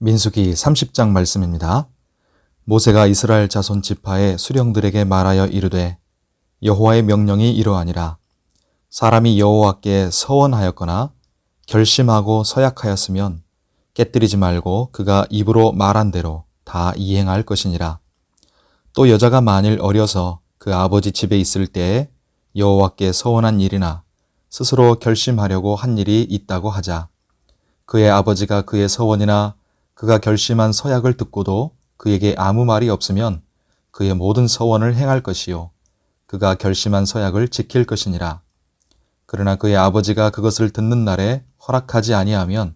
민수기 30장 말씀입니다. 모세가 이스라엘 자손 지파의 수령들에게 말하여 이르되 여호와의 명령이 이러하니라. 사람이 여호와께 서원하였거나 결심하고 서약하였으면 깨뜨리지 말고 그가 입으로 말한 대로 다 이행할 것이니라. 또 여자가 만일 어려서 그 아버지 집에 있을 때에 여호와께 서원한 일이나 스스로 결심하려고 한 일이 있다고 하자. 그의 아버지가 그의 서원이나 그가 결심한 서약을 듣고도 그에게 아무 말이 없으면 그의 모든 서원을 행할 것이요 그가 결심한 서약을 지킬 것이니라. 그러나 그의 아버지가 그것을 듣는 날에 허락하지 아니하면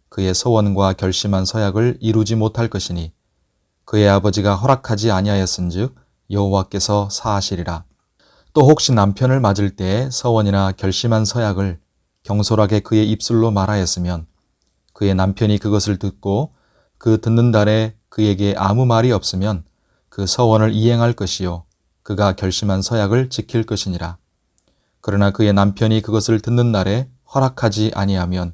그의 서원과 결심한 서약을 이루지 못할 것이니 그의 아버지가 허락하지 아니하였은즉 여호와께서 사하시리라. 또 혹시 남편을 맞을 때에 서원이나 결심한 서약을 경솔하게 그의 입술로 말하였으면 그의 남편이 그것을 듣고 그 듣는 날에 그에게 아무 말이 없으면 그 서원을 이행할 것이요 그가 결심한 서약을 지킬 것이니라. 그러나 그의 남편이 그것을 듣는 날에 허락하지 아니하면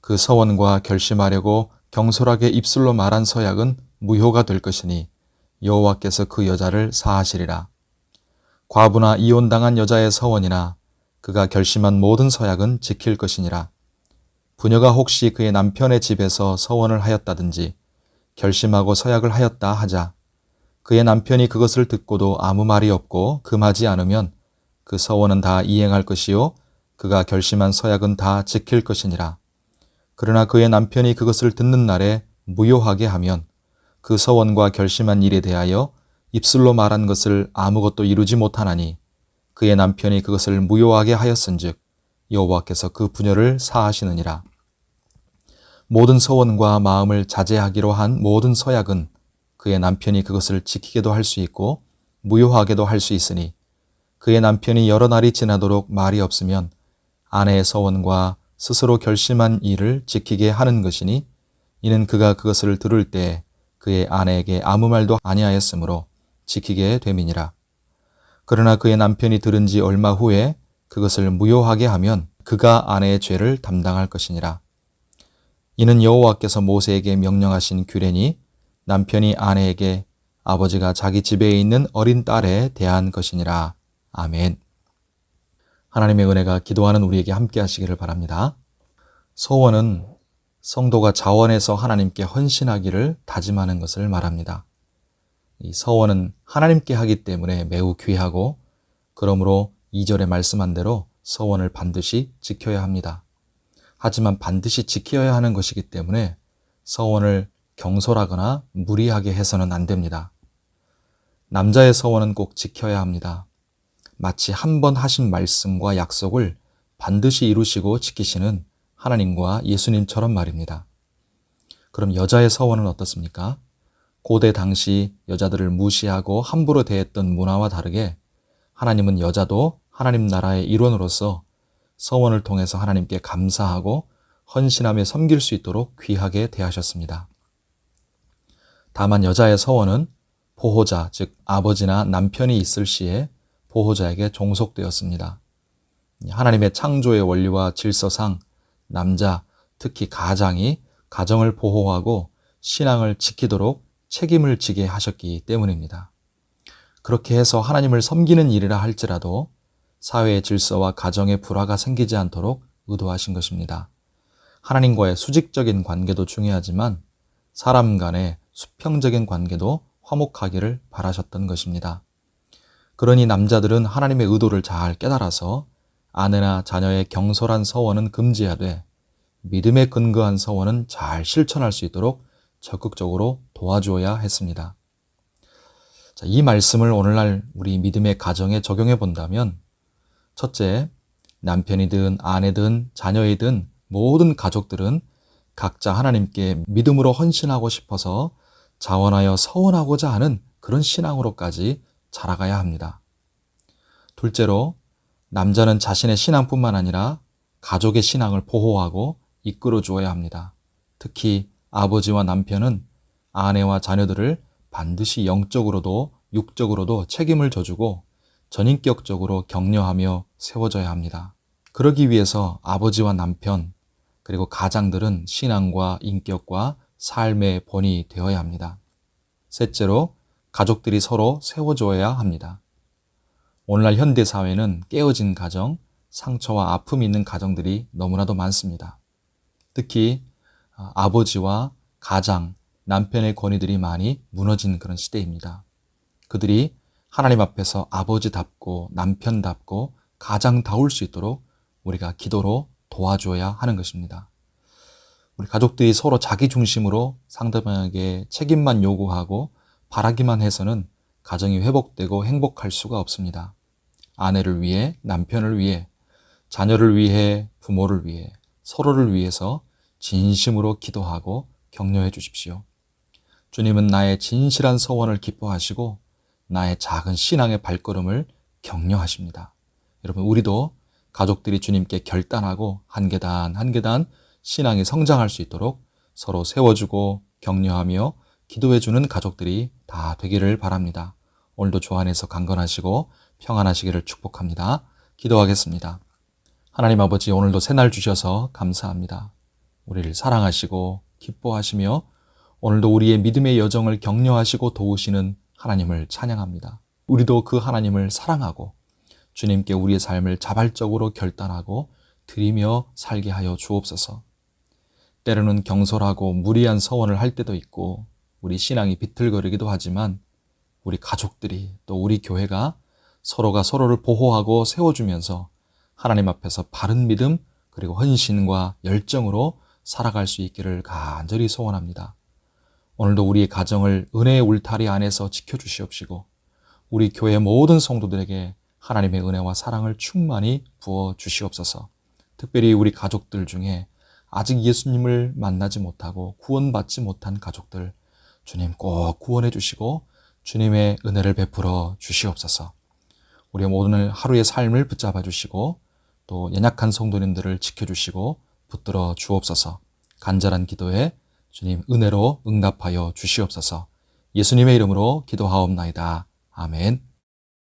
그 서원과 결심하려고 경솔하게 입술로 말한 서약은 무효가 될 것이니 여호와께서 그 여자를 사하시리라. 과부나 이혼당한 여자의 서원이나 그가 결심한 모든 서약은 지킬 것이니라. 부녀가 혹시 그의 남편의 집에서 서원을 하였다든지 결심하고 서약을 하였다 하자. 그의 남편이 그것을 듣고도 아무 말이 없고 금하지 않으면 그 서원은 다 이행할 것이요 그가 결심한 서약은 다 지킬 것이니라. 그러나 그의 남편이 그것을 듣는 날에 무효하게 하면 그 서원과 결심한 일에 대하여 입술로 말한 것을 아무것도 이루지 못하나니 그의 남편이 그것을 무효하게 하였은즉 여호와께서 그 부녀를 사하시느니라. 모든 서원과 마음을 자제하기로 한 모든 서약은 그의 남편이 그것을 지키게도 할 수 있고 무효하게도 할 수 있으니 그의 남편이 여러 날이 지나도록 말이 없으면 아내의 서원과 스스로 결심한 일을 지키게 하는 것이니 이는 그가 그것을 들을 때 그의 아내에게 아무 말도 아니하였으므로 지키게 됨이니라. 그러나 그의 남편이 들은 지 얼마 후에 그것을 무효하게 하면 그가 아내의 죄를 담당할 것이니라. 이는 여호와께서 모세에게 명령하신 규례니 남편이 아내에게 아버지가 자기 집에 있는 어린 딸에 대한 것이니라. 아멘. 하나님의 은혜가 기도하는 우리에게 함께 하시기를 바랍니다. 서원은 성도가 자원해서 하나님께 헌신하기를 다짐하는 것을 말합니다. 이 서원은 하나님께 하기 때문에 매우 귀하고 그러므로 2절에 말씀한 대로 서원을 반드시 지켜야 합니다. 하지만 반드시 지켜야 하는 것이기 때문에 서원을 경솔하거나 무리하게 해서는 안 됩니다. 남자의 서원은 꼭 지켜야 합니다. 마치 한 번 하신 말씀과 약속을 반드시 이루시고 지키시는 하나님과 예수님처럼 말입니다. 그럼 여자의 서원은 어떻습니까? 고대 당시 여자들을 무시하고 함부로 대했던 문화와 다르게 하나님은 여자도 하나님 나라의 일원으로서 서원을 통해서 하나님께 감사하고 헌신하며 섬길 수 있도록 귀하게 대하셨습니다. 다만 여자의 서원은 보호자, 즉 아버지나 남편이 있을 시에 보호자에게 종속되었습니다. 하나님의 창조의 원리와 질서상 남자, 특히 가장이 가정을 보호하고 신앙을 지키도록 책임을 지게 하셨기 때문입니다. 그렇게 해서 하나님을 섬기는 일이라 할지라도 사회의 질서와 가정의 불화가 생기지 않도록 의도하신 것입니다. 하나님과의 수직적인 관계도 중요하지만 사람 간의 수평적인 관계도 화목하기를 바라셨던 것입니다. 그러니 남자들은 하나님의 의도를 잘 깨달아서 아내나 자녀의 경솔한 서원은 금지하되 믿음에 근거한 서원은 잘 실천할 수 있도록 적극적으로 도와주어야 했습니다. 이 말씀을 오늘날 우리 믿음의 가정에 적용해 본다면 첫째, 남편이든 아내든 자녀이든 모든 가족들은 각자 하나님께 믿음으로 헌신하고 싶어서 자원하여 서원하고자 하는 그런 신앙으로까지 자라가야 합니다. 둘째로, 남자는 자신의 신앙뿐만 아니라 가족의 신앙을 보호하고 이끌어 주어야 합니다. 특히 아버지와 남편은 아내와 자녀들을 반드시 영적으로도 육적으로도 책임을 져주고 전인격적으로 격려하며 세워져야 합니다. 그러기 위해서 아버지와 남편 그리고 가장들은 신앙과 인격과 삶의 본이 되어야 합니다. 셋째로, 가족들이 서로 세워줘야 합니다. 오늘날 현대사회는 깨어진 가정, 상처와 아픔이 있는 가정들이 너무나도 많습니다. 특히 아버지와 가장, 남편의 권위들이 많이 무너진 그런 시대입니다. 그들이 하나님 앞에서 아버지답고 남편답고 가장다울 수 있도록 우리가 기도로 도와줘야 하는 것입니다. 우리 가족들이 서로 자기 중심으로 상대방에게 책임만 요구하고 바라기만 해서는 가정이 회복되고 행복할 수가 없습니다. 아내를 위해, 남편을 위해, 자녀를 위해, 부모를 위해, 서로를 위해서 진심으로 기도하고 격려해 주십시오. 주님은 나의 진실한 서원을 기뻐하시고 나의 작은 신앙의 발걸음을 격려하십니다. 여러분, 우리도 가족들이 주님께 결단하고 한 계단 한 계단 신앙이 성장할 수 있도록 서로 세워주고 격려하며 기도해주는 가족들이 다 되기를 바랍니다. 오늘도 주 안에서 강건하시고 평안하시기를 축복합니다. 기도하겠습니다. 하나님 아버지, 오늘도 새날 주셔서 감사합니다. 우리를 사랑하시고 기뻐하시며 오늘도 우리의 믿음의 여정을 격려하시고 도우시는 하나님을 찬양합니다. 우리도 그 하나님을 사랑하고 주님께 우리의 삶을 자발적으로 결단하고 드리며 살게 하여 주옵소서. 때로는 경솔하고 무리한 서원을 할 때도 있고 우리 신앙이 비틀거리기도 하지만 우리 가족들이 또 우리 교회가 서로가 서로를 보호하고 세워주면서 하나님 앞에서 바른 믿음 그리고 헌신과 열정으로 살아갈 수 있기를 간절히 소원합니다. 오늘도 우리의 가정을 은혜의 울타리 안에서 지켜주시옵시고 우리 교회 모든 성도들에게 하나님의 은혜와 사랑을 충만히 부어 주시옵소서. 특별히 우리 가족들 중에 아직 예수님을 만나지 못하고 구원받지 못한 가족들, 주님 꼭 구원해 주시고 주님의 은혜를 베풀어 주시옵소서. 우리의 오늘 하루의 삶을 붙잡아 주시고 또 연약한 성도님들을 지켜주시고 붙들어 주옵소서. 간절한 기도에 주님 은혜로 응답하여 주시옵소서. 예수님의 이름으로 기도하옵나이다. 아멘.